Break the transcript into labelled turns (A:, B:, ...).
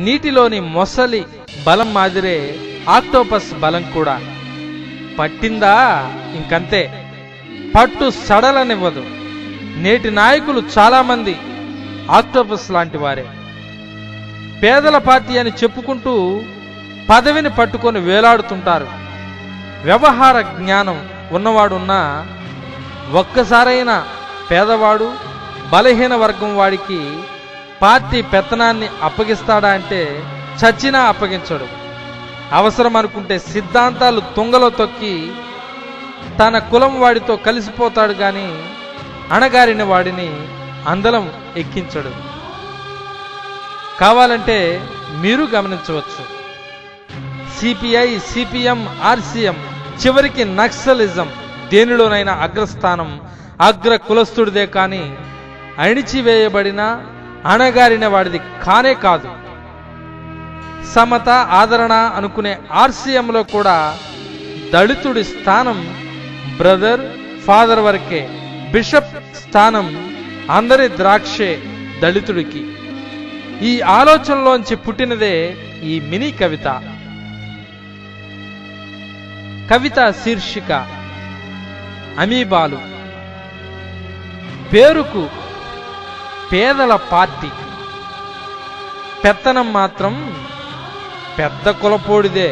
A: నీటిలోని మొసలి బలం మాదిరే ఆక్టోపస్ బలం కూడా. పట్టిందా ఇంకంతే, పట్టు సడలనివ్వదు. నేటి నాయకులు చాలామంది ఆక్టోపస్ లాంటి వారే. పేదల పార్టీ అని చెప్పుకుంటూ పదవిని పట్టుకొని వేలాడుతుంటారు. వ్యవహార జ్ఞానం ఉన్నవాడున్నా ఒక్కసారైనా పేదవాడు, బలహీన వర్గం వాడికి పార్టీ పెత్తనాన్ని అప్పగిస్తాడా అంటే చచ్చినా అప్పగించడు. అవసరం అనుకుంటే సిద్ధాంతాలు తుంగలో తొక్కి తన కులం వాడితో కలిసిపోతాడు గాని అణగారిన వాడిని అందలం ఎక్కించడు. కావాలంటే మీరు గమనించవచ్చు. సిపిఐ, సిపిఎం, ఆర్సిఎం, చివరికి నక్సలిజం దేనిలోనైనా అగ్రస్థానం అగ్ర కులస్తుడిదే కానీ అణిచివేయబడిన అణగారిన వాడిది కానే కాదు. సమత, ఆదరణ అనుకునే ఆర్సిఎంలో కూడా దళితుడి స్థానం బ్రదర్, ఫాదర్ వరకే. బిషప్ స్థానం అందరి ద్రాక్షే దళితుడికి. ఈ ఆలోచనలోంచి పుట్టినదే ఈ మినీ కవిత. కవిత శీర్షిక అమీబాలు. పేరుకు పేదల పార్టీ, పెత్తనం మాత్రం పెద్ద కులపోడిదే.